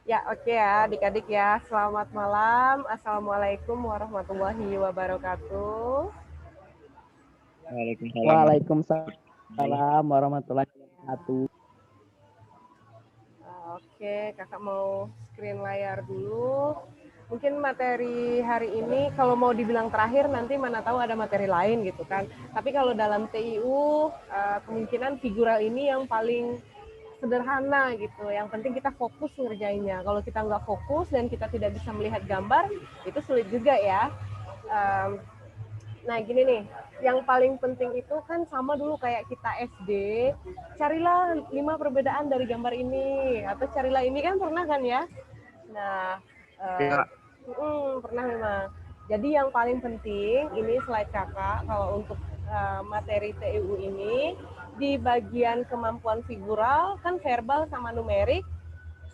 Ya, oke ya, adik-adik ya. Selamat malam. Assalamualaikum warahmatullahi wabarakatuh. Waalaikumsalam warahmatullahi. Waalaikumsalam warahmatullahi wabarakatuh. Oke, kakak mau screen layar dulu. Mungkin materi hari ini kalau mau dibilang terakhir nanti mana tahu ada materi lain gitu kan. Tapi kalau dalam TIU kemungkinan figural ini yang paling sederhana gitu. Yang penting kita fokus ngerjainnya. Kalau kita nggak fokus dan kita tidak bisa melihat gambar, itu sulit juga ya. Um, Nah, gini nih, yang paling penting itu kan sama dulu kayak kita SD, carilah 5 perbedaan dari gambar ini, atau carilah ini kan pernah kan ya? Nah, uh, Ya, pernah memang. Jadi yang paling penting, ini slide kakak, kalau untuk materi TIU ini, di bagian kemampuan figural, kan verbal sama numerik,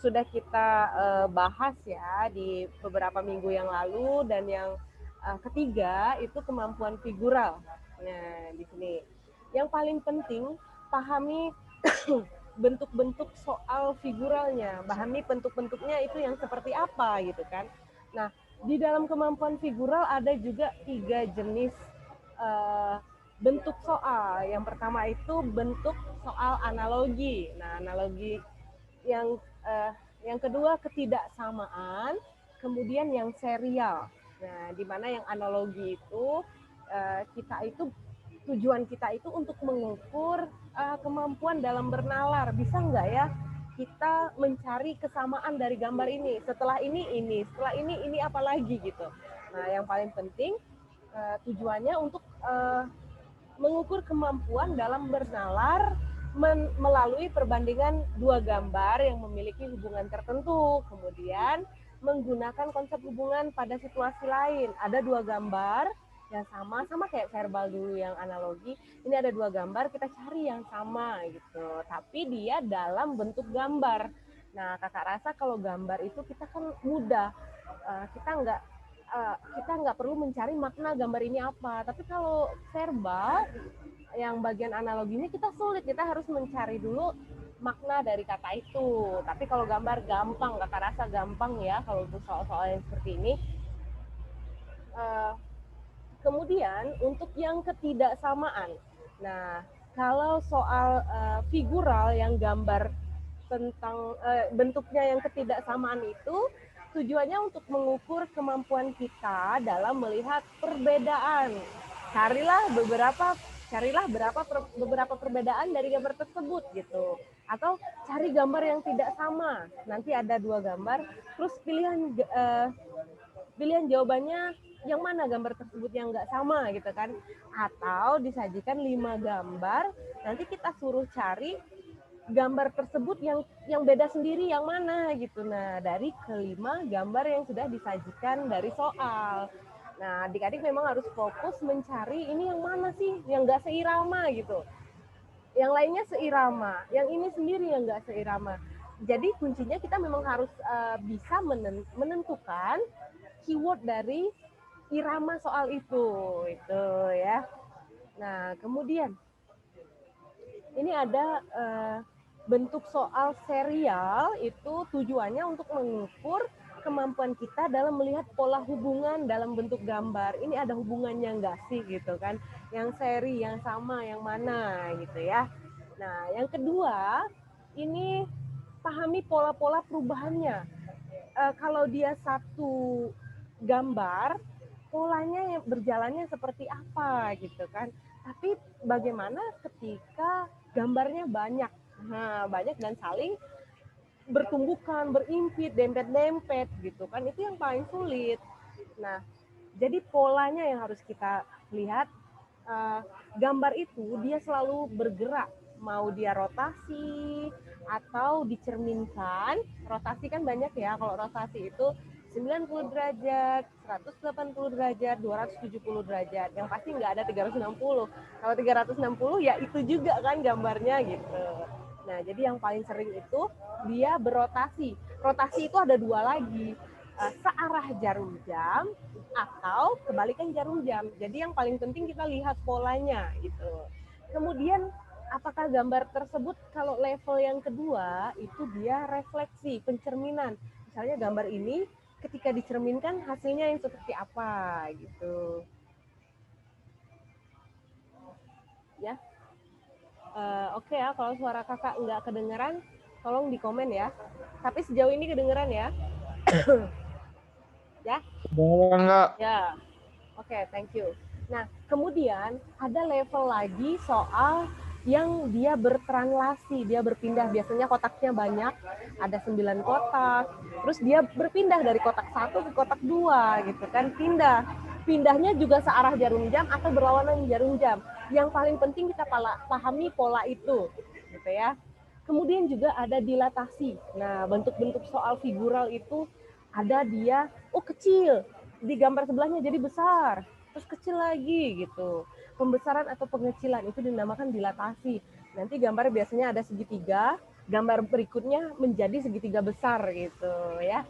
sudah kita bahas ya di beberapa minggu yang lalu, dan yang ketiga itu kemampuan figural. Nah, di sini yang paling penting pahami bentuk-bentuk soal figuralnya, pahami bentuk-bentuknya itu yang seperti apa gitu kan. Nah, di dalam kemampuan figural ada juga 3 jenis bentuk soal. Yang pertama itu bentuk soal analogi. Nah, analogi yang yang kedua ketidaksamaan, kemudian yang serial. Nah, di mana yang analogi itu kita itu tujuan kita itu untuk mengukur kemampuan dalam bernalar. Bisa nggak ya kita mencari kesamaan dari gambar ini? Setelah ini, setelah ini apa lagi gitu. Nah, yang paling penting tujuannya untuk mengukur kemampuan dalam bernalar melalui perbandingan dua gambar yang memiliki hubungan tertentu. Kemudian menggunakan konsep hubungan pada situasi lain. Ada dua gambar yang sama kayak verbal dulu yang analogi. Ini ada dua gambar, kita cari yang sama gitu. Tapi dia dalam bentuk gambar. Nah, kakak rasa kalau gambar itu kita kan mudah. Kita nggak perlu mencari makna gambar ini apa. Tapi kalau verbal, yang bagian analoginya kita sulit, kita harus mencari dulu makna dari kata itu. Tapi kalau gambar gampang, kakak rasa gampang ya kalau untuk soal-soal yang seperti ini. Kemudian untuk yang ketidaksamaan, nah kalau soal figural yang gambar tentang bentuknya yang ketidaksamaan itu tujuannya untuk mengukur kemampuan kita dalam melihat perbedaan. Beberapa perbedaan dari gambar tersebut gitu. Atau cari gambar yang tidak sama. Nanti ada dua gambar, terus pilihan jawabannya yang mana gambar tersebut yang nggak sama gitu kan. Atau disajikan 5 gambar, nanti kita suruh cari gambar tersebut yang beda sendiri yang mana gitu. Nah, dari kelima gambar yang sudah disajikan dari soal. Nah, adik-adik memang harus fokus mencari ini yang mana sih yang nggak seirama gitu. Yang lainnya seirama, yang ini sendiri yang nggak seirama. Jadi kuncinya kita memang harus bisa menentukan keyword dari irama soal itu ya. Nah, kemudian ini ada bentuk soal serial, itu tujuannya untuk mengukur kemampuan kita dalam melihat pola hubungan dalam bentuk gambar. Ini ada hubungannya nggak sih gitu kan? Yang seri, yang sama, yang mana gitu ya. Nah, yang kedua, ini pahami pola-pola perubahannya. Kalau dia satu gambar, polanya yang berjalannya seperti apa gitu kan. Tapi bagaimana ketika gambarnya banyak, nah banyak dan saling bertumbukan, berimpit, dempet-dempet gitu kan, itu yang paling sulit. Nah, jadi polanya yang harus kita lihat. Gambar itu dia selalu bergerak, mau dia rotasi atau dicerminkan. Rotasi kan banyak ya, kalau rotasi itu 90 derajat, 180 derajat, 270 derajat. Yang pasti nggak ada 360. Kalau 360 ya itu juga kan gambarnya gitu. Nah, jadi yang paling sering itu dia berotasi. Rotasi itu ada dua lagi, searah jarum jam atau kebalikan jarum jam. Jadi yang paling penting kita lihat polanya gitu. Kemudian apakah gambar tersebut kalau level yang kedua itu dia refleksi, pencerminan. misalnya gambar ini ketika dicerminkan hasilnya yang seperti apa gitu. Ya, oke ya, kalau suara kakak nggak kedengeran, tolong di komen ya. Tapi sejauh ini kedengeran ya? Ya, Enggak. ya. Oke, thank you. Nah, kemudian ada level lagi soal yang dia bertranslasi, dia berpindah. Biasanya kotaknya banyak, ada 9 kotak. Terus dia berpindah dari kotak 1 ke kotak 2 gitu kan, pindah. Pindahnya juga searah jarum jam atau berlawanan jarum jam. Yang paling penting kita pahami pola itu, gitu ya. Kemudian juga ada dilatasi. Nah, bentuk-bentuk soal figural itu ada dia, oh kecil, di gambar sebelahnya jadi besar, terus kecil lagi gitu. Pembesaran atau pengecilan itu dinamakan dilatasi. Nanti gambar biasanya ada segitiga, gambar berikutnya menjadi segitiga besar gitu ya.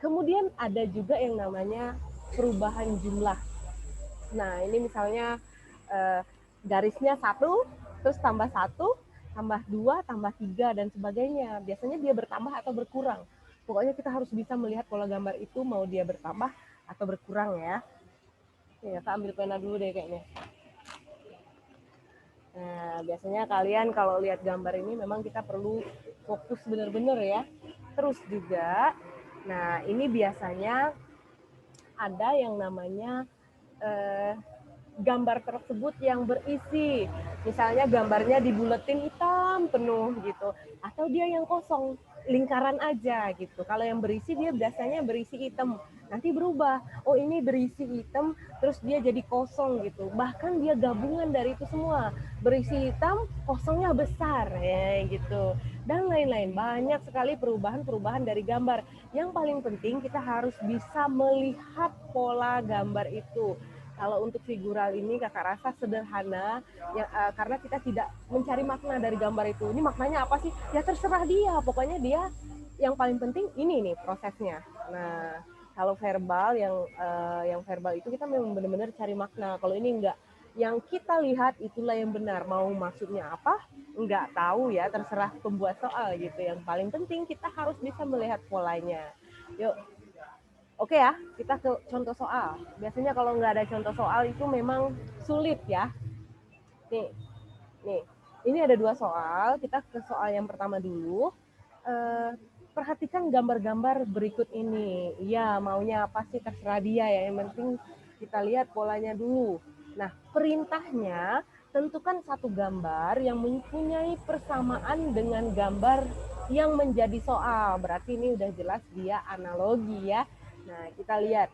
Kemudian ada juga yang namanya perubahan jumlah. Nah, ini misalnya garisnya 1, terus tambah 1, tambah 2, tambah 3 dan sebagainya. Biasanya dia bertambah atau berkurang. Pokoknya kita harus bisa melihat pola gambar itu mau dia bertambah atau berkurang ya. Nih, Kak ambil pena dulu deh kayaknya. Nah, biasanya kalian kalau lihat gambar ini memang kita perlu fokus benar-benar ya. Terus juga, nah ini biasanya ada yang namanya gambar tersebut yang berisi. Misalnya gambarnya dibuletin hitam penuh gitu. Atau dia yang kosong, lingkaran aja gitu. Kalau yang berisi dia biasanya berisi hitam. Nanti berubah. Oh ini berisi hitam, terus dia jadi kosong gitu. Bahkan dia gabungan dari itu semua. Berisi hitam, kosongnya besar ya gitu. Dan lain-lain. Banyak sekali perubahan-perubahan dari gambar. Yang paling penting kita harus bisa melihat pola gambar itu. Kalau untuk figural ini kakak rasa sederhana ya, karena kita tidak mencari makna dari gambar itu. Ini maknanya apa sih? Ya terserah dia. Pokoknya dia yang paling penting ini nih prosesnya. Nah, kalau verbal yang verbal itu kita memang benar-benar cari makna. Kalau ini enggak, yang kita lihat itulah yang benar. Mau maksudnya apa? Enggak tahu ya, terserah pembuat soal gitu. Yang paling penting kita harus bisa melihat polanya. Yuk. Oke ya, kita ke contoh soal. Biasanya kalau nggak ada contoh soal itu memang sulit ya. Nih, ini ada 2 soal. Kita ke soal yang pertama dulu. Perhatikan gambar-gambar berikut ini. Ya, maunya apa sih terserah dia ya. Yang penting kita lihat polanya dulu. Nah, perintahnya tentukan satu gambar yang mempunyai persamaan dengan gambar yang menjadi soal. Berarti ini udah jelas dia analogi ya. Nah, kita lihat.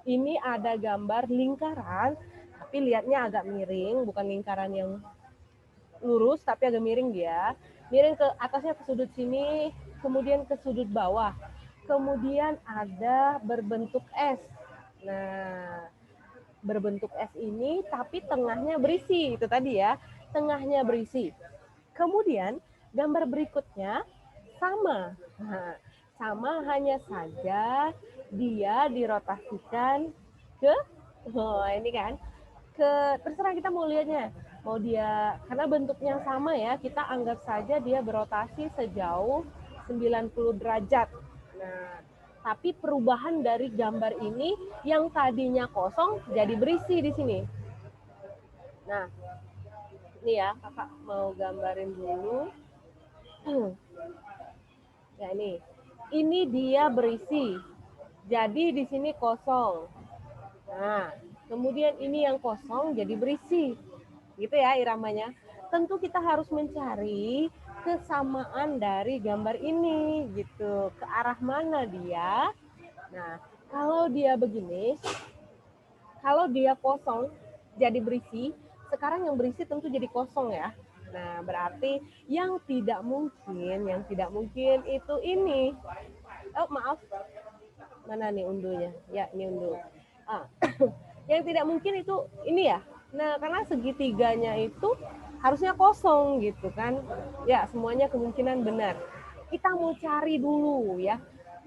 Ini ada gambar lingkaran, tapi lihatnya agak miring, bukan lingkaran yang lurus, tapi agak miring dia. Miring ke atasnya ke sudut sini, kemudian ke sudut bawah. Kemudian ada berbentuk S. Nah, berbentuk S ini, tapi tengahnya berisi. Itu tadi ya, tengahnya berisi. Kemudian, gambar berikutnya sama. Nah, sama hanya saja dia dirotasikan ke ini kan ke terserah kita mau lihatnya mau dia karena bentuknya sama ya kita anggap saja dia berotasi sejauh 90 derajat. Nah, tapi perubahan dari gambar ini yang tadinya kosong jadi berisi di sini. Nah, ini ya kakak mau gambarin dulu. Ya ini dia berisi. Jadi di sini kosong. Nah, kemudian ini yang kosong jadi berisi. Gitu ya iramanya. Tentu kita harus mencari kesamaan dari gambar ini gitu. Ke arah mana dia? Nah, kalau dia begini, kalau dia kosong jadi berisi, sekarang yang berisi tentu jadi kosong ya. Nah, berarti yang tidak mungkin itu ini. Oh, maaf. Mana nih undunya? Ya, ini undu. Yang tidak mungkin itu ini ya. Nah, karena segitiganya itu harusnya kosong gitu kan. Ya, semuanya kemungkinan benar. Kita mau cari dulu ya.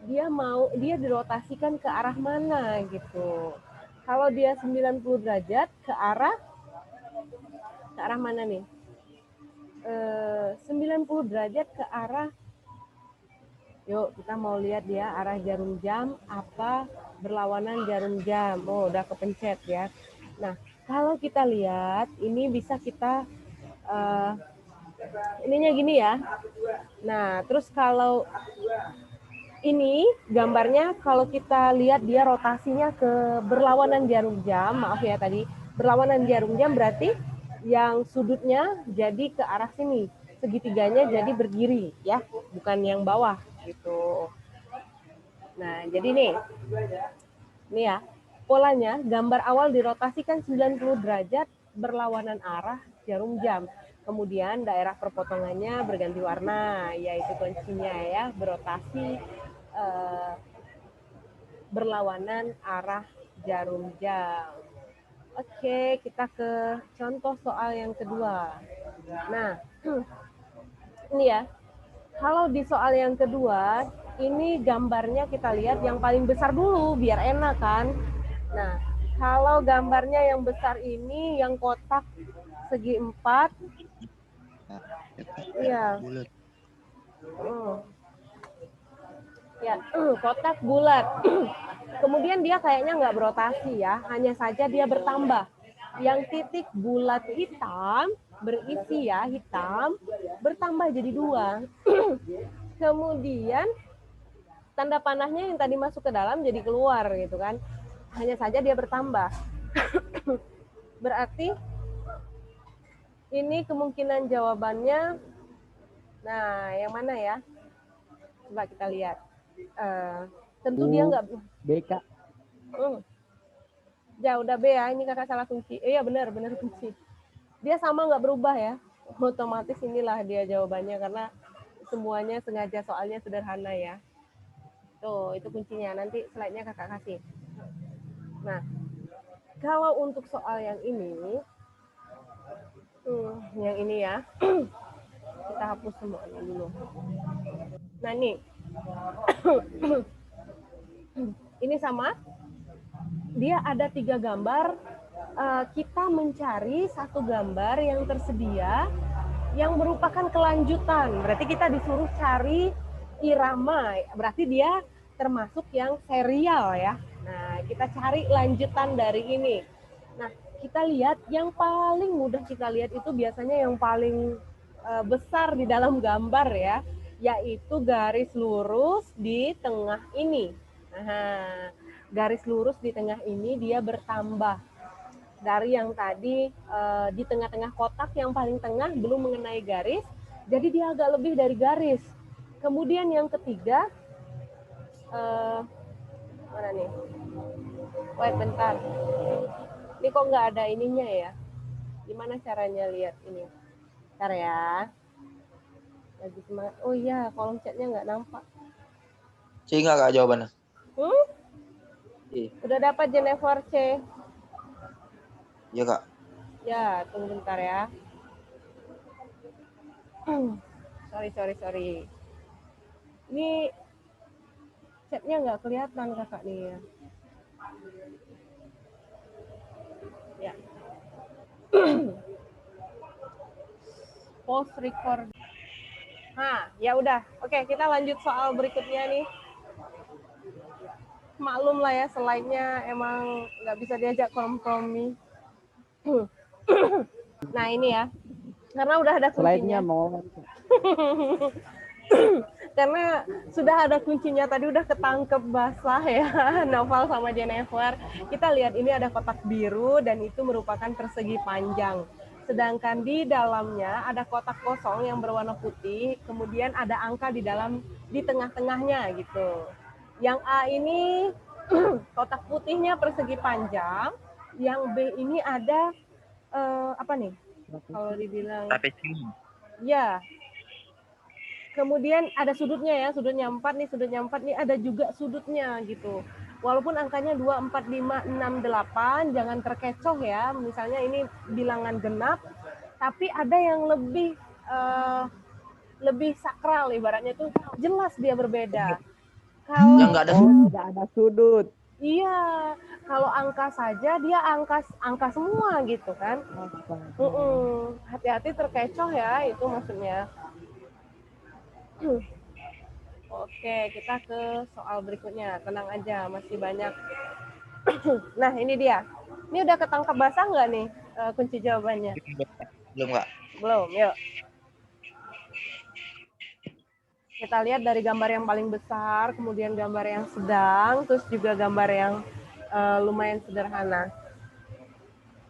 Dia dirotasikan ke arah mana gitu. Kalau dia 90 derajat ke arah mana nih? 90 derajat ke arah Yuk, kita mau lihat dia arah jarum jam apa berlawanan jarum jam. Oh, udah kepencet ya. Nah, kalau kita lihat, ini bisa kita ininya gini ya. Nah, terus kalau ini gambarnya kalau kita lihat dia rotasinya ke berlawanan jarum jam, maaf ya tadi, berlawanan jarum jam berarti yang sudutnya jadi ke arah sini, segitiganya jadi berdiri ya, bukan yang bawah gitu. Nah, jadi nih ya, polanya gambar awal dirotasikan 90 derajat berlawanan arah jarum jam. Kemudian daerah perpotongannya berganti warna, yaitu kuncinya ya, berotasi eh, berlawanan arah jarum jam. Oke, kita ke contoh soal yang kedua. Nah, ini ya, kalau di soal yang kedua, ini gambarnya kita lihat yang paling besar dulu, biar enak kan. Nah, kalau gambarnya yang besar ini, yang kotak segi 4, iya. Ya, kotak bulat. Kemudian dia kayaknya nggak berotasi ya, hanya saja dia bertambah. Yang titik bulat hitam berisi ya hitam bertambah jadi 2. Kemudian tanda panahnya yang tadi masuk ke dalam jadi keluar gitu kan. Hanya saja dia bertambah. Berarti ini kemungkinan jawabannya, nah yang mana ya? Coba kita lihat. Tentu dia nggak. BK. Ya udah B ya, ini kakak salah kunci. Iya benar kunci. Dia sama nggak berubah ya. Otomatis inilah dia jawabannya karena semuanya sengaja soalnya sederhana ya. Tuh, itu kuncinya. Nanti slide-nya kakak kasih. Nah, kalau untuk soal yang ini ya, kita hapus semuanya dulu. Nah, ini sama. Dia ada 3 gambar. Kita mencari satu gambar yang tersedia yang merupakan kelanjutan. Berarti kita disuruh cari irama. Berarti dia termasuk yang serial ya. Nah, kita cari lanjutan dari ini. Nah, kita lihat yang paling mudah kita lihat itu biasanya yang paling besar di dalam gambar ya, yaitu garis lurus di tengah ini. Nah, garis lurus di tengah ini dia bertambah dari yang tadi di tengah-tengah kotak yang paling tengah belum mengenai garis, jadi dia agak lebih dari garis. Kemudian yang ketiga, mana nih? Wait bentar, ini kok nggak ada ininya ya? Gimana caranya lihat ini? Bentar ya. Lagi semangat. Oh iya, kolom chatnya nggak nampak. C nggak kak jawabannya? Udah dapat Jennifer C. Iya kak. Ya, tunggu bentar ya. Sorry. Ini chatnya nggak kelihatan kakak nih ya. Ya. Post record. Nah, ya udah. Oke, kita lanjut soal berikutnya nih. Maklum lah ya, slide-nya emang nggak bisa diajak kompromi. Nah ini ya, karena udah ada kuncinya. Slide-nya mau. Karena sudah ada kuncinya, tadi udah ketangkep basah ya, Noval sama Jennifer. Kita lihat ini ada kotak biru dan itu merupakan persegi panjang. Sedangkan di dalamnya ada kotak kosong yang berwarna putih, kemudian ada angka di tengah-tengahnya gitu. Yang A ini kotak putihnya persegi panjang, yang B ini ada apa nih? Kalau dibilang ya. Kemudian ada sudutnya ya, sudutnya 4 nih ada juga sudutnya gitu. Walaupun angkanya 2, 4, 5, 6, 8, jangan terkecoh ya. Misalnya ini bilangan genap, tapi ada yang lebih sakral ibaratnya tuh jelas dia berbeda. Kalau yang nggak ada sudut. Iya, kalau angka saja dia angka semua gitu kan. Hati-hati terkecoh ya, itu maksudnya. Oke. Oke, kita ke soal berikutnya. Tenang aja, masih banyak. Nah, ini dia. Ini udah ketangkap basah nggak nih kunci jawabannya? Belum Kak. Belum, yuk. Kita lihat dari gambar yang paling besar, kemudian gambar yang sedang, terus juga gambar yang lumayan sederhana.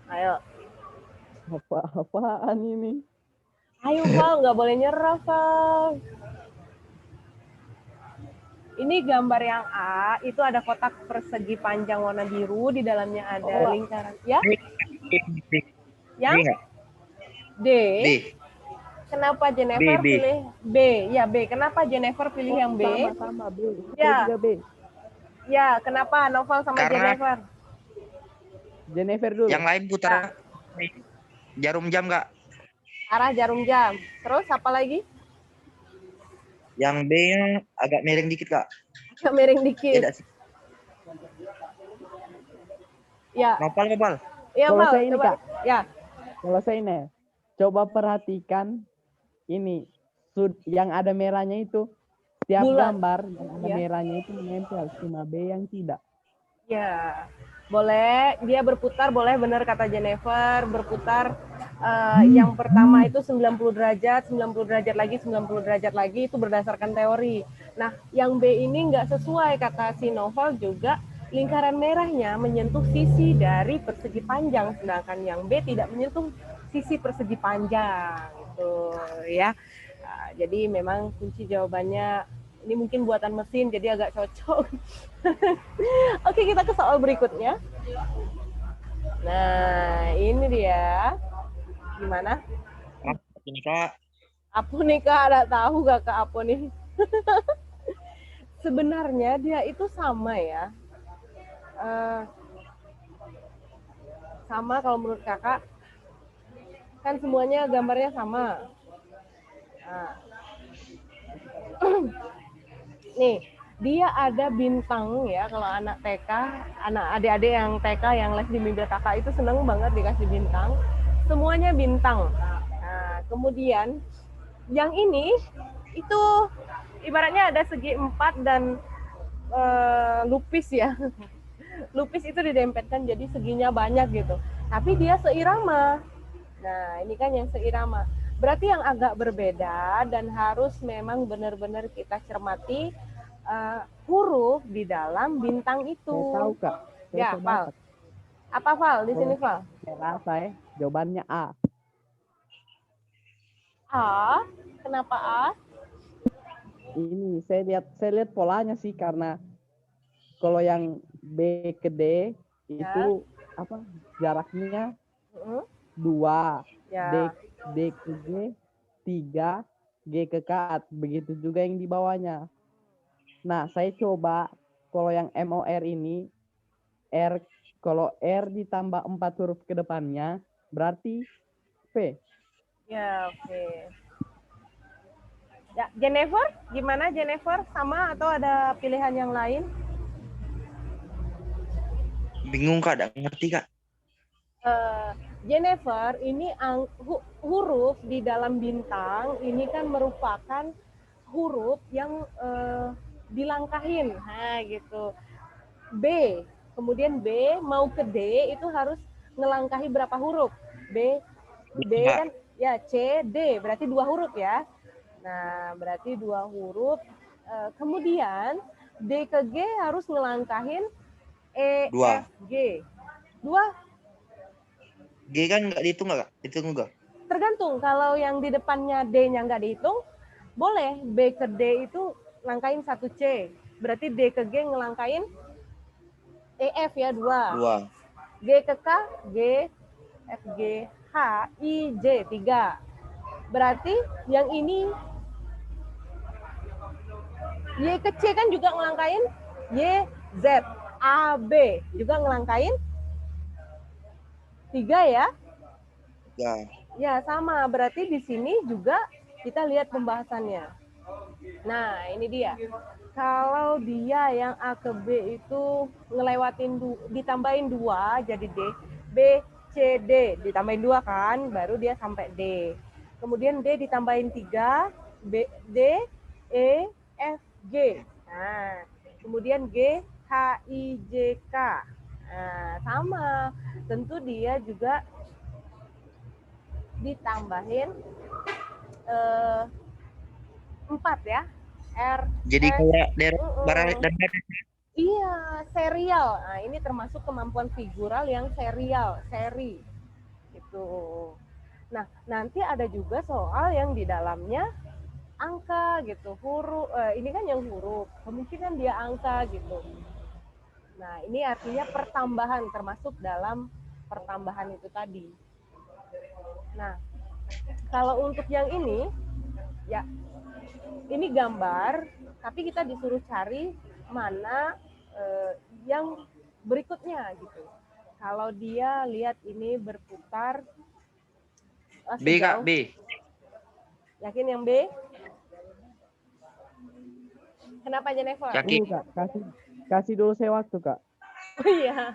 Ayo. Apa-apaan ini? Ayo, Val, nggak boleh nyerah, Val. Ini gambar yang A, itu ada kotak persegi panjang warna biru, di dalamnya ada lingkaran. Ya? Yang B nggak? D. B. Kenapa Jennifer B. pilih B? Ya, B. Kenapa Jennifer pilih yang B? Sama B. Ya. Saya juga B. Ya, kenapa Novel sama Karena Jennifer? Jennifer dulu. Yang lain putar jarum jam Kak. Arah jarum jam. Terus apa lagi? Yang B-nya agak miring dikit Kak. Agak miring Iya dikit. nggak sih? Ya. Nopal. Iya, Kalau Val. saya ini, Coba. Kak. Ya. Kalau saya ini, coba perhatikan ini yang ada merahnya itu. Setiap Bulan. gambar yang ada Ya. merahnya itu menempel, cuma B yang tidak. Ya. Boleh, dia berputar, boleh benar kata Jennifer, berputar yang pertama itu 90 derajat, 90 derajat lagi, 90 derajat lagi, itu berdasarkan teori. Nah, yang B ini nggak sesuai, kata si Novel juga, lingkaran merahnya menyentuh sisi dari persegi panjang, sedangkan yang B tidak menyentuh sisi persegi panjang. Gitu, ya. Nah, jadi memang kunci jawabannya ini mungkin buatan mesin, jadi agak cocok. Oke, kita ke soal berikutnya. Nah, ini dia. Gimana? Ini Kak. Apa nih Kak? Ada tahu gak Kak apa nih? Sebenarnya dia itu sama ya. Sama kalau menurut kakak. Kan semuanya gambarnya sama. Nah. Nih, dia ada bintang ya, kalau anak TK, anak adik-adik yang TK yang les di Mimpi Kakak itu seneng banget dikasih bintang. Semuanya bintang. Nah, kemudian yang ini itu ibaratnya ada segi 4 dan lupis ya. Lupis itu didempetkan jadi seginya banyak gitu. Tapi dia seirama. Nah, ini kan yang seirama. Berarti yang agak berbeda dan harus memang benar-benar kita cermati huruf di dalam bintang itu. Saya tahu Kak. Ya, Val. Apa Val di sini Val? Saya rasa jawabannya A. A? Kenapa A? Ini saya lihat polanya sih, karena kalau yang B ke D itu apa jaraknya 2, Ya. D ke G 3, G ke K, begitu juga yang di bawahnya. Nah, saya coba kalau yang MOR ini R, kalau R ditambah 4 huruf ke depannya berarti P. Ya, oke. Ya, Jennifer, gimana Jennifer? Sama atau ada pilihan yang lain? Bingung Kak, nggak ngerti Kak. Jennifer, ini huruf di dalam bintang ini kan merupakan huruf yang dilangkahin, nah gitu. B, kemudian B mau ke D itu harus ngelangkahi berapa huruf? B kan ya C, D, berarti 2 huruf ya. Nah, berarti 2 huruf. Kemudian D ke G harus ngelangkahin E, 2. F, G. 2. G kan nggak dihitung nggak Kak? Dihitung nggak? Tergantung, kalau yang di depannya D-nya nggak dihitung, boleh B ke D itu langkahin 1 C. Berarti D ke G ngelangkahin EF ya 2. 2. G ke K, G, F, G, H, I, J 3. Berarti yang ini Y ke C kan juga ngelangkahin Y, Z, A, B. Juga ngelangkahin 3 ya. Ya. Ya, sama. Berarti di sini juga kita lihat pembahasannya. Nah, ini dia. Kalau dia yang A ke B itu ngelewatin ditambahin 2 jadi D. B, C, D ditambahin 2 kan, baru dia sampai D. Kemudian D ditambahin 3, B, D, E, F, G. Nah, kemudian G, H, I, J, K. Nah, sama. Tentu dia juga ditambahin 4 ya. R, Jadi S. kayak daerah barat Mm-mm. dan barat. Iya, serial. Nah, ini termasuk kemampuan figural yang serial, seri. Gitu. Nah, nanti ada juga soal yang di dalamnya angka gitu, huruf. Ini kan yang huruf, kemungkinan dia angka gitu. Nah, ini artinya pertambahan, termasuk dalam pertambahan itu tadi. Nah, kalau untuk yang ini, ya ini gambar, tapi kita disuruh cari mana yang berikutnya gitu. Kalau dia lihat ini berputar B Kak, sejauh, B. yakin yang B? Kenapa Jennifer? Yakin. Kak, kasih dulu saya waktu, Kak. Oh iya,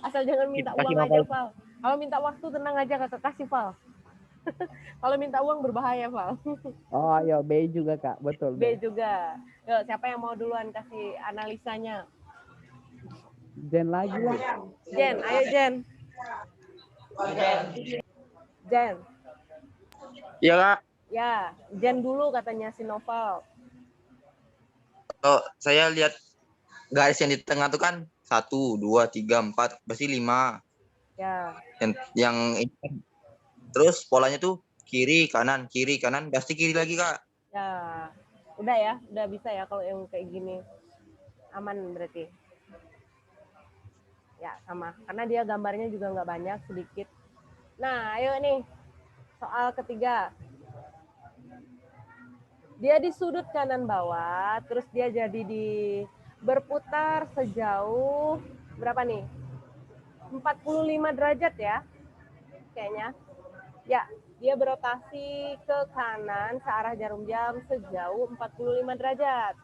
asal jangan minta Kasih uang aja, novel. Val. Kalau minta waktu tenang aja, kakak kasih, Val. Kalau minta uang berbahaya, Val. Oh, ayo B juga, Kak. Betul, B B. juga. Yuk, siapa yang mau duluan kasih analisanya? Jen lagi lah. Jen, ayo Jen. Jen. Iya Kak. Ya, Jen dulu katanya si Noval. Kalau saya lihat garis yang di tengah tuh kan 1, 2, 3, 4, berarti 5. Ya, Yang terus polanya tuh kiri kanan, pasti kiri lagi Kak. ya. Udah ya, udah bisa ya kalau yang kayak gini. Aman berarti. Ya, sama. Karena dia gambarnya juga nggak banyak, sedikit. Nah, ayo nih. Soal ketiga. Dia di sudut kanan bawah, terus dia jadi berputar sejauh berapa nih? 45 derajat ya, kayaknya. Ya, dia berotasi ke kanan searah jarum jam sejauh 45 derajat.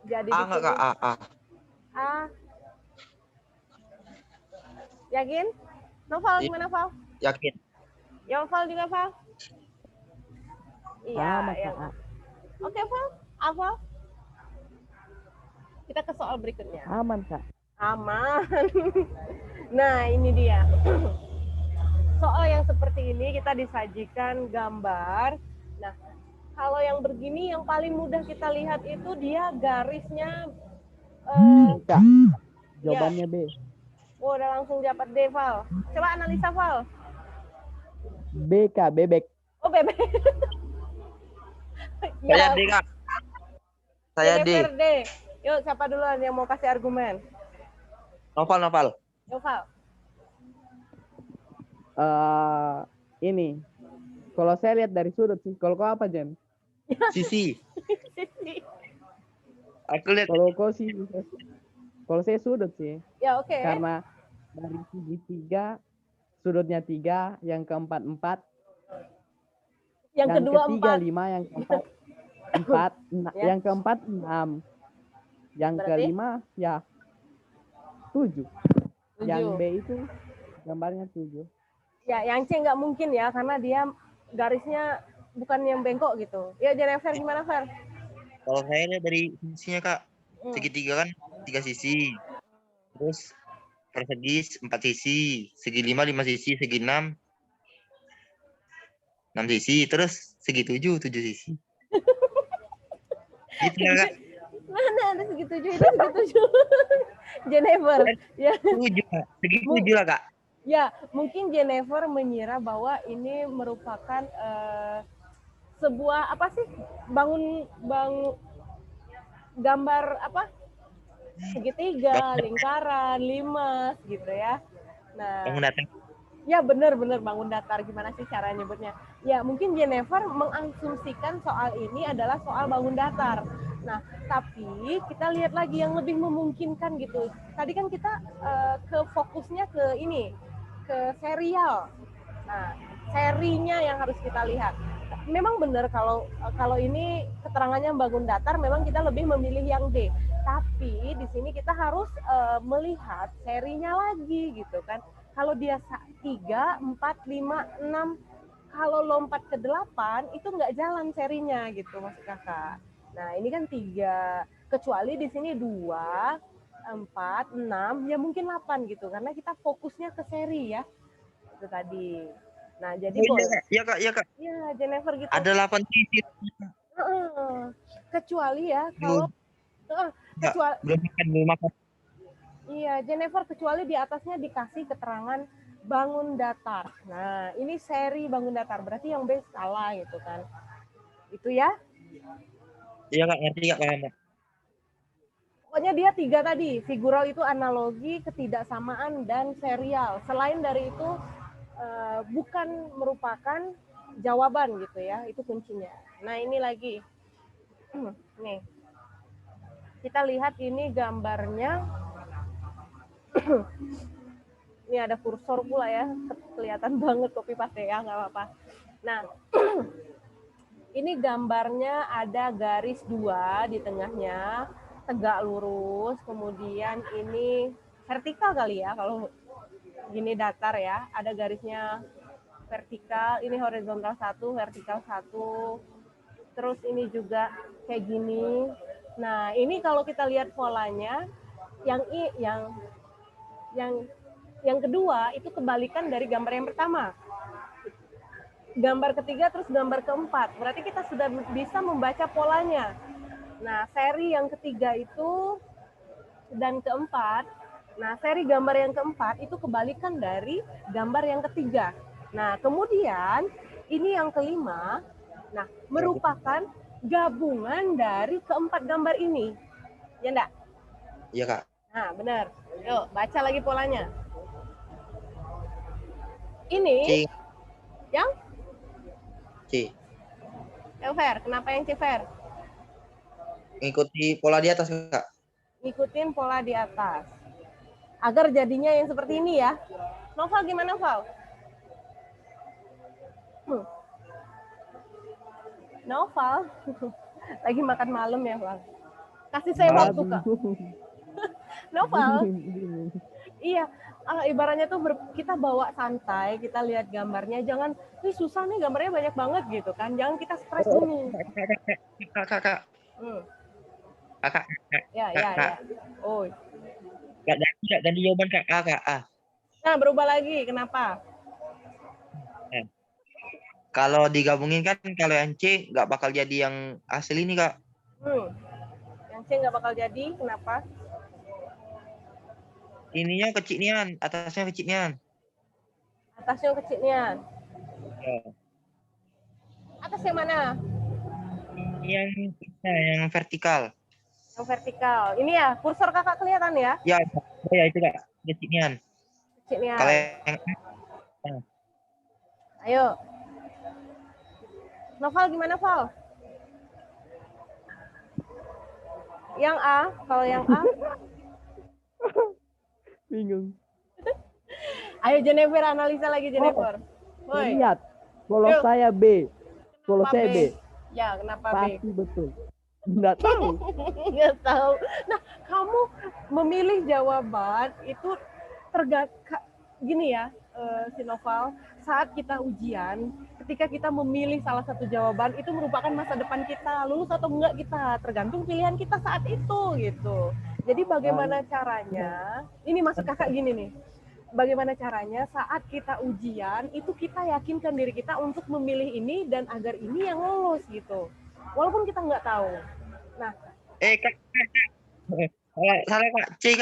Jadi A di enggak sini Kak? A. A. Yakin? Noval Iya, gimana, Val? yakin. Ya, Val juga, Val? Iya, Sama, yang Kak. Oke, Val. Apa? Kita ke soal berikutnya. Aman, Kak. Aman. Nah, ini dia. Soal yang seperti ini kita disajikan gambar. Nah, kalau yang begini yang paling mudah kita lihat itu dia garisnya Kak, ya. jawabannya B. Oh, udah langsung dapat D, Val. Coba analisa, Val. B, Kak. Bebek. Oh, bebek. Saya D Kak. Saya D. Jennifer D. Yuk, siapa duluan yang mau kasih argumen? Novel. Yuk, Val. Ini. Kalau saya lihat dari sudut sih. Kalau kau apa, Jen? Sisi. Aku lihat. Kalau saya sudut sih. Ya, oke. Karena dari segitiga sudutnya 3, yang keempat 4, Yang kedua ketiga 4. 5, yang keempat 4, Ya. yang keempat 6, yang Berarti? kelima ya 7. Yang 7. B itu gambarnya 7. Ya, yang C nggak mungkin ya, karena dia garisnya bukan yang bengkok gitu. Ya, Jennifer gimana, Fer? Kalau saya lihat dari sisinya Kak, segitiga kan 3 sisi. Terus persegi 4 sisi, segi 5 sisi, segi 6 sisi, terus segi 7 sisi. Gitu ya Kak. Mana ada segi 7 itu segi 7. Jennifer. Ya. 7, segi 7 lah Kak. Ya, mungkin Jennifer mengira bahwa ini merupakan sebuah apa sih? Bangun gambar apa? Segitiga, lingkaran, 5 gitu ya. Nah, Bangun datar. ya benar-benar bangun datar, gimana sih cara nyebutnya? Ya mungkin Jennifer mengasumsikan soal ini adalah soal bangun datar. Nah, tapi kita lihat lagi yang lebih memungkinkan gitu. Tadi kan kita ke fokusnya ke ini, ke serial. Nah, serinya yang harus kita lihat. Memang benar kalau ini keterangannya bangun datar, memang kita lebih memilih yang D. Tapi di sini kita harus melihat serinya lagi gitu kan. Kalau dia 3, 4, 5, 6, kalau lompat ke 8 itu nggak jalan serinya gitu maksud kakak. Nah, ini kan 3. Kecuali di sini 2, 4, 6, ya mungkin 8 gitu. Karena kita fokusnya ke seri ya. Itu tadi. Nah, jadi Oh iya boleh. kak, iya kak, iya kak. Ya, Jennifer gitu. Ada 8 sisi. Heeh. Kecuali ya kalau Enggak, kecuali belum makan, belum makan. iya, Jennifer kecuali di atasnya dikasih keterangan bangun datar. Nah, ini seri bangun datar, berarti yang B salah gitu kan. Itu ya. Iya kak, ngerti kak, paham kak. Pokoknya dia 3 tadi. Figural itu analogi, ketidaksamaan, dan serial. Selain dari itu bukan merupakan jawaban gitu ya. Itu kuncinya. Nah, ini lagi. Nih. Kita lihat ini gambarnya. Ini ada kursor pula ya. Kelihatan banget copy paste ya, nggak apa-apa. Nah, ini gambarnya ada garis 2 di tengahnya, tegak lurus, kemudian ini vertikal kali ya, kalau gini datar ya, ada garisnya vertikal, ini horizontal 1, vertikal 1, terus ini juga kayak gini. Nah, ini kalau kita lihat polanya, yang kedua itu kebalikan dari gambar yang pertama. Gambar ketiga terus gambar keempat. Berarti kita sudah bisa membaca polanya. Nah, seri yang ketiga itu dan keempat. Nah, seri gambar yang keempat itu kebalikan dari gambar yang ketiga. Nah, kemudian ini yang kelima. Nah, merupakan gabungan dari keempat gambar ini. Ya enggak? Iya kak. Nah, benar. Yuk, baca lagi polanya. Ini C, yang C. Fer, kenapa yang C, Fer? Ngikuti pola di atas kak. Ngikutin pola di atas. Agar jadinya yang seperti ini ya. Noval gimana, Val? Noval lagi makan malam ya, Val. Kasih saya waktu, Kak. Noval. Iya, ibaratnya tuh kita bawa santai, kita lihat gambarnya, jangan, ini susah nih gambarnya banyak banget gitu kan, jangan kita stres dulu. Kakak. Kakak. Ya. Oh. Gak ganti jawaban kak. A. Nah, berubah lagi, kenapa? Kalau digabungin kan, kalau yang C nggak bakal jadi yang asli nih kak. Yang C nggak bakal jadi, kenapa? Ininya kecilnian, atasnya kecilnian. Atasnya kecilnian. Ya. Atas yang mana? Yang vertikal. Yang vertikal. Ini ya, kursor kakak kelihatan ya? Ya itu kak, kecilnian. Kecilnian. Kalau yang Ayo. Noval gimana, Val? Yang A, kalau yang A? Bingung. Ayo Jennifer, analisa lagi Jennifer. Lihat, kalau saya B, kalau saya B. Ya, kenapa Pasti B? betul. Nggak tahu. Nggak tahu. Nah, kamu memilih jawaban itu gini ya, si Noval, saat kita ujian, ketika kita memilih salah satu jawaban, itu merupakan masa depan kita, lulus atau enggak kita, tergantung pilihan kita saat itu, gitu. Jadi bagaimana caranya, ini maksud kakak gini nih, bagaimana caranya saat kita ujian, itu kita yakinkan diri kita untuk memilih ini, dan agar ini yang lolos, gitu. Walaupun kita nggak tahu. Nah, kak. Salah kak, C.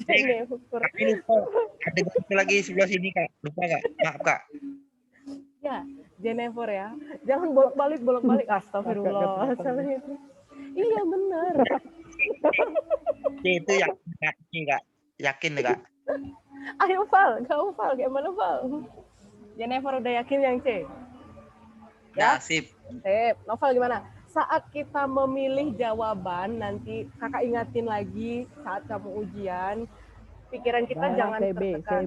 Jennifer. Ini lupa. Ada satu lagi sebelah sini kak. Lupa kak. Maaf kak. Ya, Jennifer ya. Jangan bolak-balik. Astagfirullah. Iya benar. C itu yakin kak. C kak. Yakin kak. Ayo Val, kamu Val, gimana Val? Jennifer udah yakin yang C. Ya, Sip. Novel gimana? Saat kita memilih jawaban, nanti kakak ingatin lagi saat kamu ujian, pikiran kita jangan tertekan.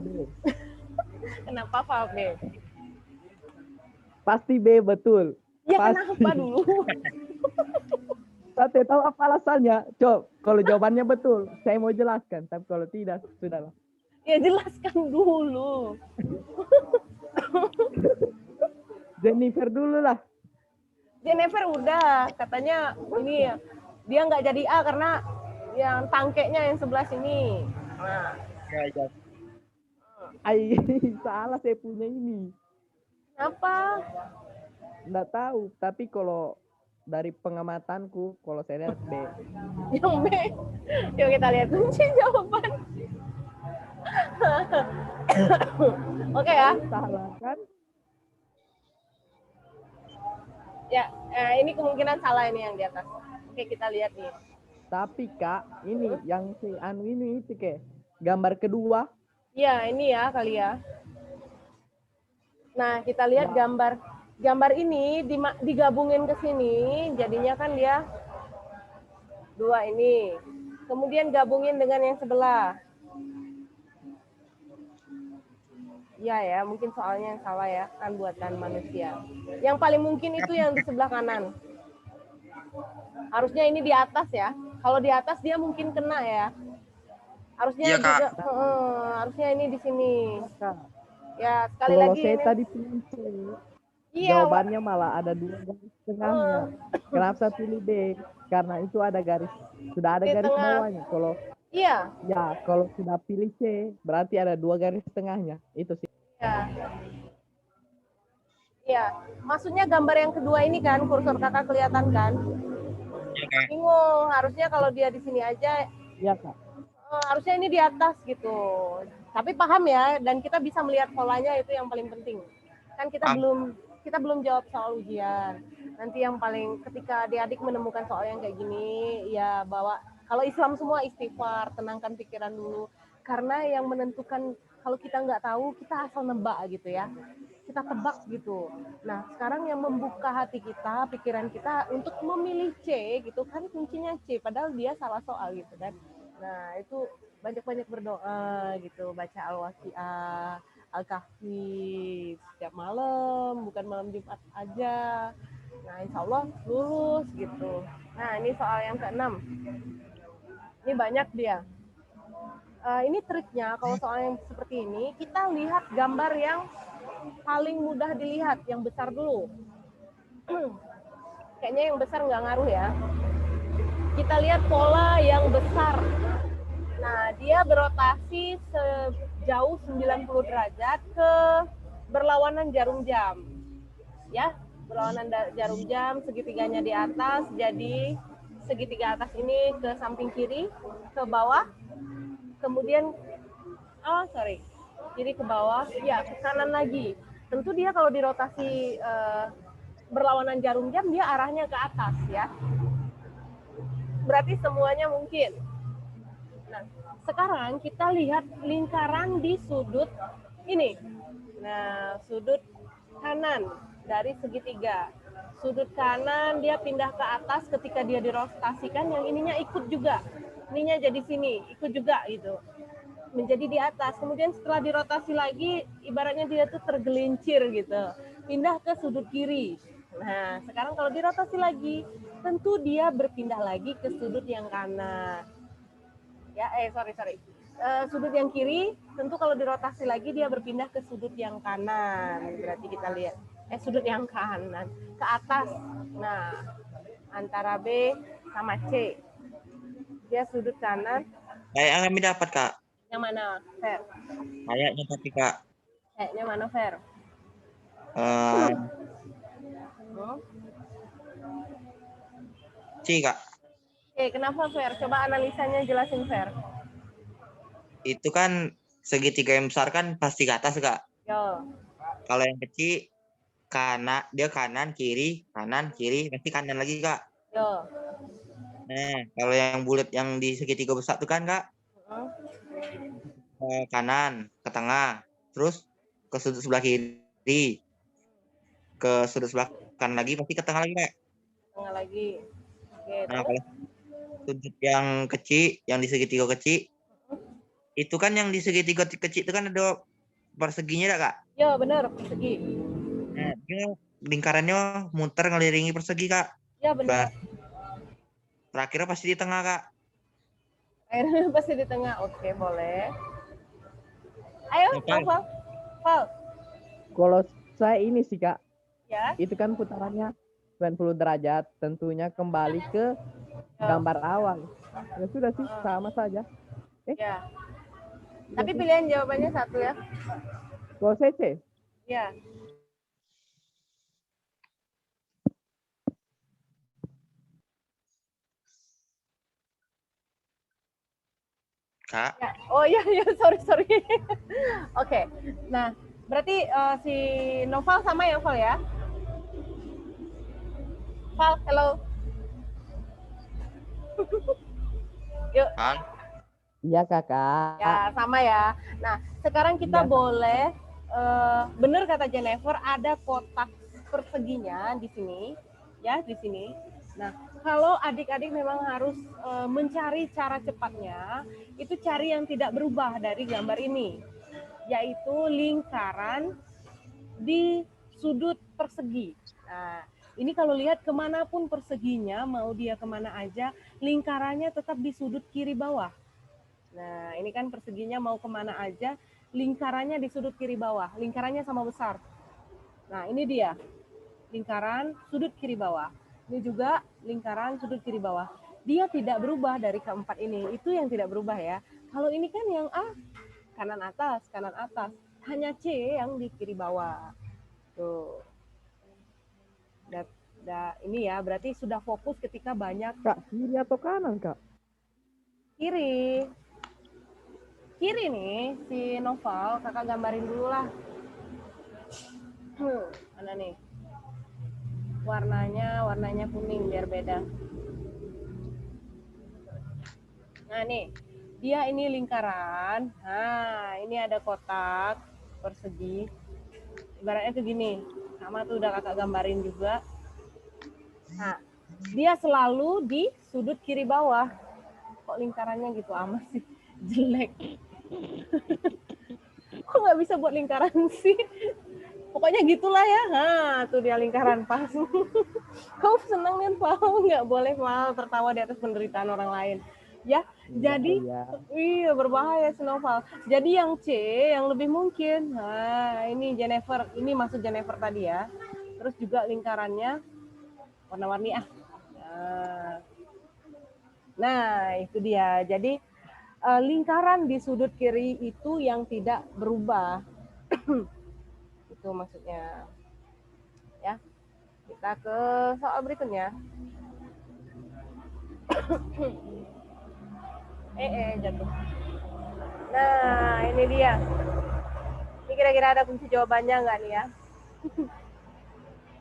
Kenapa Val B? Pasti B betul. Ya pasti. Kenapa dulu? Saya tahu apa alasannya. Coba, kalau jawabannya betul, saya mau jelaskan. Tapi kalau tidak, sudahlah. Ya jelaskan dulu. Jennifer dulu lah. Jennifer udah katanya ini dia nggak jadi A karena yang tangkeknya yang sebelah sini. Nah, Ya, ya. Ay, salah saya punya ini. apa? Nggak tahu, tapi kalau dari pengamatanku, kalau saya lihat B. Yang B. Yuk kita lihat kunci jawaban. Oke ya. Salah kan? Ya, ini kemungkinan salah ini yang di atas. Oke, kita lihat nih. Tapi Kak, ini yang si anu ini itu ke gambar kedua. Iya, ini ya kali ya. Nah, kita lihat gambar ini digabungin ke sini, jadinya kan dia dua ini. Kemudian gabungin dengan yang sebelah. Iya ya, mungkin soalnya yang salah ya, kan buatan manusia. Yang paling mungkin itu yang di sebelah kanan. Harusnya ini di atas ya. Kalau di atas dia mungkin kena ya. Harusnya Iya, Kak. juga, harusnya ini di sini. Kak, Ya, sekali kalau lagi saya ini. tadi pilih C, Iya, jawabannya malah ada 2 garis tengahnya. Kenapa saya pilih B? Karena itu ada garis, sudah ada Di garis tengah. bawahnya. Kalau iya. ya, kalau sudah pilih C, berarti ada 2 garis tengahnya. Itu sih. Iya. Iya, maksudnya gambar yang kedua ini kan, kursor kakak kelihatan kan? Iya, Kak. Bingung, harusnya kalau dia di sini aja, Iya, Kak. harusnya ini di atas gitu. Tapi paham ya, dan kita bisa melihat polanya itu yang paling penting. Kan kita Paham. belum jawab soal ujian. Nanti yang paling ketika adik-adik menemukan soal yang kayak gini, ya bawa kalau Islam semua istighfar, tenangkan pikiran dulu. Karena yang menentukan kalau kita nggak tahu, kita asal nebak gitu ya. Kita tebak gitu. Nah, sekarang yang membuka hati kita, pikiran kita untuk memilih C gitu kan kuncinya C, padahal dia salah soal gitu kan. Nah, itu banyak-banyak berdoa gitu, baca Al-Waqiah, Al-Kahfi setiap malam, bukan malam Jumat aja. Nah, insya Allah lulus gitu. Nah, ini soal yang keenam. Ini banyak dia. Ini triknya kalau soal yang seperti ini, kita lihat gambar yang paling mudah dilihat, yang besar dulu. Kayaknya yang besar nggak ngaruh ya. Kita lihat pola yang besar. Nah, dia berotasi sejauh 90 derajat ke berlawanan jarum jam. Ya, berlawanan jarum jam, segitiganya di atas, jadi segitiga atas ini ke samping kiri, ke bawah, kemudian, kiri ke bawah, ya ke kanan lagi. Tentu dia kalau dirotasi berlawanan jarum jam, dia arahnya ke atas ya. Berarti semuanya mungkin. Nah, sekarang kita lihat lingkaran di sudut ini. Nah, sudut kanan dari segitiga. Sudut kanan dia pindah ke atas ketika dia dirotasikan, yang ininya ikut juga. Ininya jadi sini, ikut juga gitu. Menjadi di atas. Kemudian setelah dirotasi lagi, ibaratnya dia tuh tergelincir gitu. Pindah ke sudut kiri. Nah, sekarang kalau dirotasi lagi, tentu dia berpindah lagi ke sudut yang kanan. Ya, sorry. Sudut yang kiri, tentu kalau dirotasi lagi dia berpindah ke sudut yang kanan. Berarti kita lihat, sudut yang kanan ke atas. Nah, antara B sama C. Dia sudut kanan. Kayaknya kami dapat, Kak. Yang mana, Fer? Kayaknya tapi, Kak. Kayaknya mana, Fer? C, Kak. Kenapa, Fer? Coba analisanya jelasin, Fer. Itu kan segitiga yang besar kan pasti ke atas, Kak. Yo. Kalau yang kecil dia kanan, kiri, pasti kanan lagi, Kak. Yo. Nah, kalau yang bulat yang di segitiga besar itu kan, Kak, ke kanan, ke tengah, terus ke sudut sebelah kiri, ke sudut sebelah kanan lagi, pasti ke tengah lagi, Kak. Tengah lagi. Oke, Nah, terus? kalau sudut yang kecil, yang di segitiga kecil, itu kan yang di segitiga kecil itu kan ada perseginya, Kak. Yo, benar, persegi. Nah, dia lingkarannya muter ngeliringi persegi, Kak. Ya, benar. Terakhirnya pasti di tengah, Kak. Akhirnya pasti di tengah. Oke, boleh. Ayo, Apa? Val. Kalau saya ini sih, Kak, Ya. itu kan putarannya 90 derajat, tentunya kembali ke Ya. gambar awal. Ya sudah sih, sama saja. Ya. Iya Tapi sih. pilihan jawabannya satu ya. Kalau saya C. Ya. Kak, Ya. Oh iya iya sorry. Oke. Nah, berarti si Noval sama ya, Val ya? Val, hello. Yuk, kan? Iya kakak. ya sama ya. Nah, sekarang kita Iya, boleh bener kata Jennifer ada kotak perseginya di sini, ya di sini. Nah, kalau adik-adik memang harus mencari cara cepatnya, itu cari yang tidak berubah dari gambar ini, yaitu lingkaran di sudut persegi. Nah, ini kalau lihat kemanapun perseginya, mau dia kemana aja, lingkarannya tetap di sudut kiri bawah. Nah, ini kan perseginya mau kemana aja, lingkarannya di sudut kiri bawah. Lingkarannya sama besar. Nah, ini dia. Lingkaran sudut kiri bawah. Ini juga lingkaran sudut kiri bawah. Dia tidak berubah dari keempat ini. Itu yang tidak berubah ya. Kalau ini kan yang A, kanan atas, kanan atas. Hanya C yang di kiri bawah. Tuh. Ini ya, berarti sudah fokus ketika banyak Kak, kiri atau kanan kak? kiri. Kiri nih, si Noval, kakak gambarin dulu lah. Mana nih? Warnanya kuning biar beda. Nah nih, dia ini lingkaran. Nah, ini ada kotak persegi. Ibaratnya tuh gini, sama tuh udah kakak gambarin juga. Nah, dia selalu di sudut kiri bawah. Kok lingkarannya gitu amat sih? Jelek. Kok nggak bisa buat lingkaran sih? Pokoknya gitulah ya. Nah, tuh dia lingkaran pas. Kau seneng nih, Val? Nggak boleh, Val, tertawa di atas penderitaan orang lain. Ya, jadi iya berbahaya Sinoval. Jadi yang C yang lebih mungkin. Nah, ini Jennifer, ini maksud Jennifer tadi ya. Terus juga lingkarannya warna-warni ah. Nah, itu dia. Jadi lingkaran di sudut kiri itu yang tidak berubah. Itu maksudnya. Ya. Kita ke soal berikutnya. Jatuh. Nah, ini dia. Ini kira-kira ada kunci jawabannya nggak nih ya?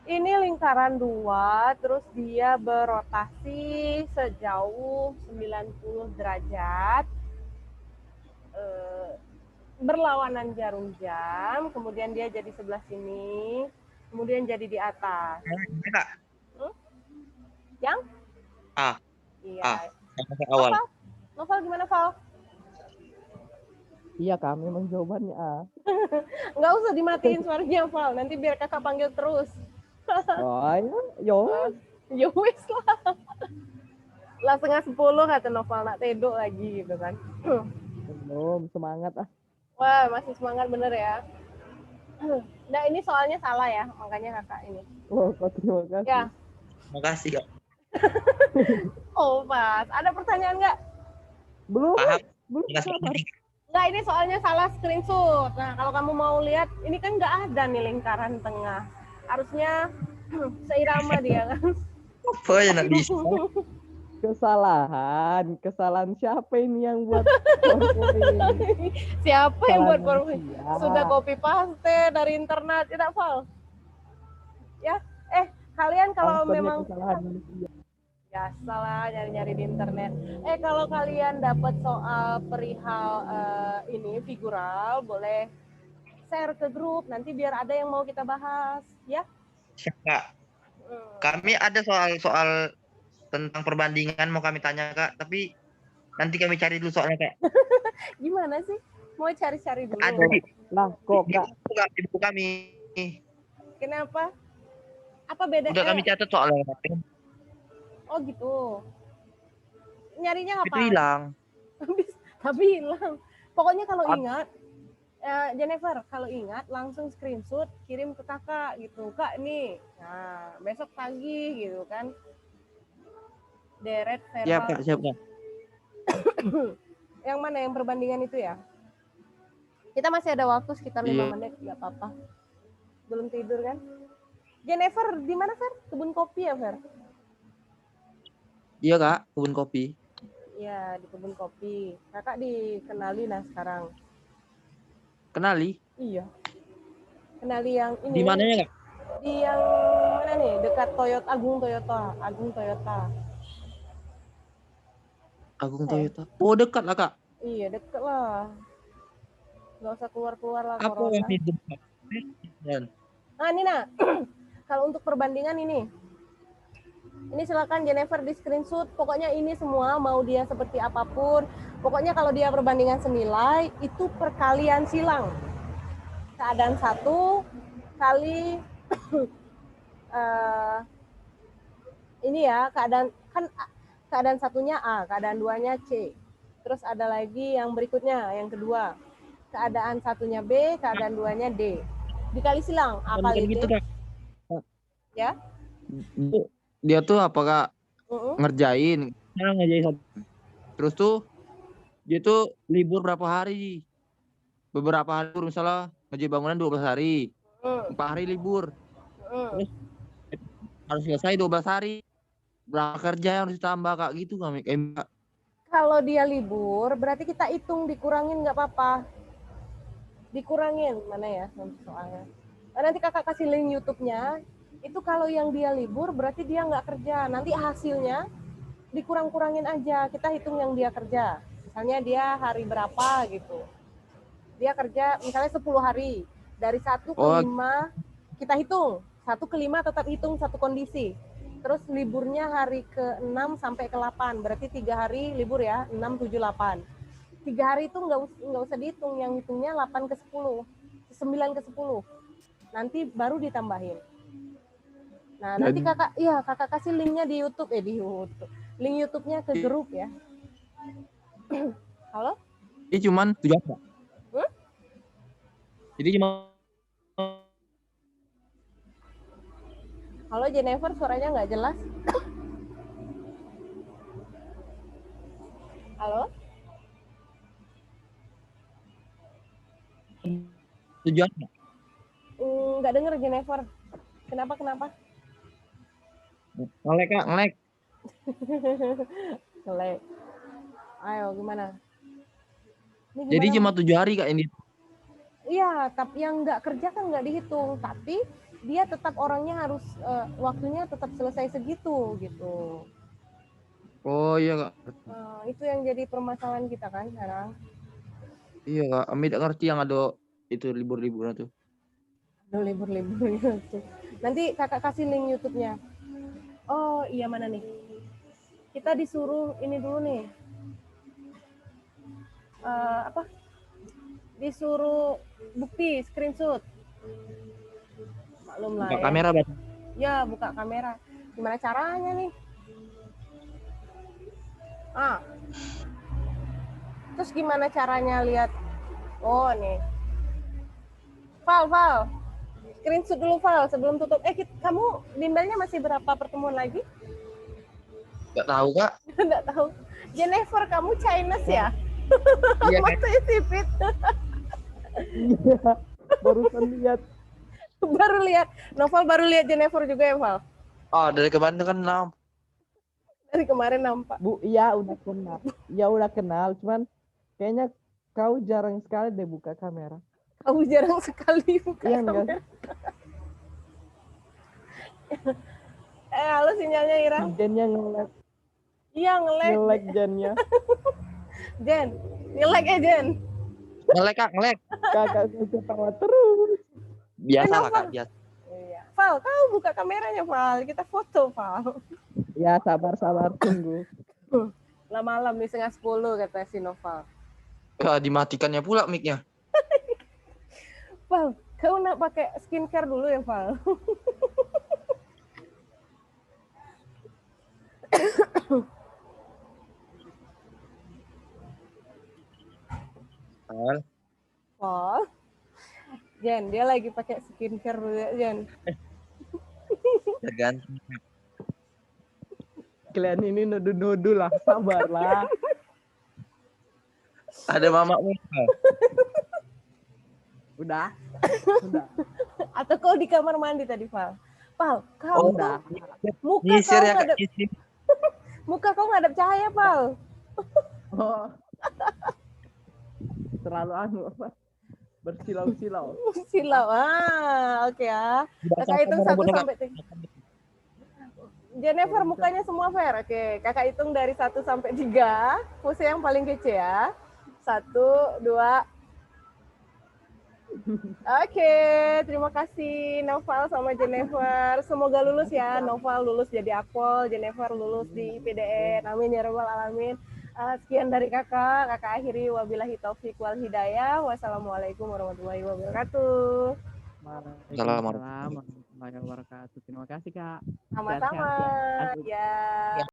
Ini lingkaran 2, terus dia berotasi sejauh 90 derajat. Berlawanan jarum jam, kemudian dia jadi sebelah sini, kemudian jadi di atas. Kak. Yang? A. Iya. Awal. Noval gimana, Val? Iya kak, memang jawabannya A. Nggak usah dimatiin suaranya, Val. Nanti biar kakak panggil terus. Oh ya, yo. Ya wis lah. Lah 9:30 kata Noval, nak tedok lagi gitu kan. Belum, semangat ah. Wah, masih semangat bener ya. Nah, ini soalnya salah ya, makanya kakak ini. Oh, terima kasih. Ya. Makasih, Kak. Oh, pas. Ada pertanyaan nggak? Belum. Paham. Belum sabar. Nggak, ini soalnya salah screenshot. Nah, kalau kamu mau lihat, ini kan nggak ada nih lingkaran tengah. Harusnya seirama dia kan. Apa ya nak bisa? Kesalahan siapa ini yang buat PowerPoint? Siapa yang buat Kesalahan PowerPoint? manusia. Sudah copy paste dari internet, tidak Val? Ya, kalian kalau Maksudnya memang kesalahan manusia. ya salah nyari-nyari di internet. Kalau kalian dapat soal perihal ini figural, boleh share ke grup. Nanti biar ada yang mau kita bahas, ya. Kak. Kami ada soal tentang perbandingan mau kami tanya Kak, tapi nanti kami cari dulu soalnya Kak. Gimana sih? Mau cari-cari dulu. Ada Lah, kok Kak? di buku kami. Kenapa? Apa bedanya? Udah kami catat soalnya. Oh gitu. Nyarinya Itu apa? hilang. Tapi hilang. Pokoknya kalau ingat, Jennifer, kalau ingat langsung screenshot kirim ke kakak gitu. Kak nih, nah besok pagi gitu kan. Deret Siap verbal. Kak, siap Kak. Yang mana yang perbandingan itu ya? Kita masih ada waktu sekitar 5 Iya. menit, nggak apa-apa. Belum tidur kan? Jennifer, di mana Fer? Kebun kopi ya Fer? Iya Kak, kebun kopi. Iya, di kebun kopi. Kakak dikenali nah sekarang. Kenali? Iya. Kenali yang Di ini. mananya Kak? Di yang mana nih? Dekat Toyota, Agung Toyota. Agung Toyota. Agung Toyota. Oh dekat lah Kak. Iya, deket lah. Nggak usah keluar-keluar lah Apa yang corona. di dekat? Dan Nah, Nina. Kalau untuk perbandingan ini silakan Jennifer di screenshot. Pokoknya ini semua mau dia seperti apapun. Pokoknya kalau dia perbandingan senilai, itu perkalian silang. Keadaan 1 kali ini ya, keadaan 1-nya A, keadaan 2-nya C. Terus ada lagi yang berikutnya, yang kedua. Keadaan 1-nya B, keadaan 2-nya D. Dikali silang, A bukan kali D. gitu Kak. Ya. Dia tuh apakah Uh-uh. ngerjain? Nah, ngerjain satu. Terus tuh dia tuh libur berapa hari? Beberapa hari libur, misalnya ngerjain bangunan 12 hari. 4 hari libur. Terus harus selesai 12 hari. Berapa kerja yang harus ditambah Kak gitu kami. Kalau dia libur, berarti kita hitung dikurangin nggak apa-apa. Dikurangin, mana ya soalnya. Nanti kakak kasih link YouTube-nya. Itu kalau yang dia libur, berarti dia nggak kerja. Nanti hasilnya dikurang-kurangin aja. Kita hitung yang dia kerja. Misalnya dia hari berapa gitu. Dia kerja misalnya 10 hari. Dari 1 ke 5, kita hitung. 1 ke 5 tetap hitung satu kondisi. Terus liburnya hari ke-6 sampai ke-8. Berarti 3 hari libur ya, 6, 7, 8. 3 hari itu nggak usah dihitung. Yang hitungnya 8 ke 10. 9 ke 10. Nanti baru ditambahin. Nah, nanti kakak kasih linknya di YouTube. Di YouTube. Link YouTube-nya ke grup ya. Halo? Ini cuman 7 hari. Jadi cuma Halo Jennifer, suaranya nggak jelas. Halo? 7 hari. Nggak denger Jennifer. Kenapa? Ngelek Kak, ngelek. Ngelek. Ayo gimana? Ini Jadi gimana? cuma 7 hari Kak ini. Iya, tapi yang nggak kerja kan nggak dihitung. Tapi dia tetap orangnya harus waktunya tetap selesai segitu gitu. Oh iya Kak. Itu yang jadi permasalahan kita kan sekarang. Iya Kak, Ami tak ngerti yang ada itu libur-liburan tuh. Aduh, libur-liburnya tuh. Nanti kakak kasih link YouTube-nya. Oh iya, mana nih? Kita disuruh ini dulu nih. Disuruh bukti screenshot. Maklum lah Buka ya. kamera berarti. Ya, buka kamera. Gimana caranya nih? Terus gimana caranya lihat? Oh, nih. Val. Screenshot dulu, Val, sebelum tutup. Kamu bimbelnya masih berapa pertemuan lagi? Gak tahu Kak. Nggak tahu. Jennifer, kamu Chinese ya? Iya Kak. Masih sipit. Iya, barusan lihat. Baru lihat. Novel baru lihat Jennifer juga ya, Val? Oh, dari kemarin kan Dari kemarin nampak. Bu, iya udah kenal. Ya udah kenal, cuman kayaknya kau jarang sekali deh buka kamera. Kamu jarang sekali buka Iya enggak? kamera. Halo sinyalnya Irang. Jennya nge-lag. Iya, nge-lag. Nge-lag Jennya. Jen, nge-lag ya Jen. ngelek Kak, ngelek. Kakak saya ketawa terus. Biasa lah Kenapa? Kak, biasa. Iya. Val, kau buka kameranya, Val. Kita foto, Val. Ya sabar tunggu. Lah malam nih 9:30 kata si Noval. Ya, dimatikannya pula mic-nya. Val, kau nak pakai skincare dulu ya, Val? Val. Val. Jen, dia lagi pakai skincare dulu ya, Jen. Tergantung. Kalian ini nudu-nudu lah, sabarlah. Ada mamamu. Udah. Atau kau di kamar mandi tadi, Val? Val, kau Udah. muka Nyisir kau ya, Kak. ngadep, Nyisir. muka kau ngadep cahaya, Val. Oh. Terlalu apa? Bersilau-silau. Silau. Oke ya. Kakak hitung 1 sampai 3. Jennifer mukanya semua fair. Oke, kakak hitung dari 1 sampai 3. Pose yang paling kece ya. 1, 2. Oke, terima kasih Noval sama Jennifer. Semoga lulus ya. Noval lulus jadi akpol, Jennifer lulus di IPDN. Amin ya rabbal alamin. Sekian dari kakak akhiri wabillahi taufik wal hidayah. Wassalamualaikum warahmatullahi wabarakatuh. Waalaikumsalam warahmatullahi wabarakatuh. Terima kasih, Kak. Sama-sama. Sehat-sehat ya. Ya.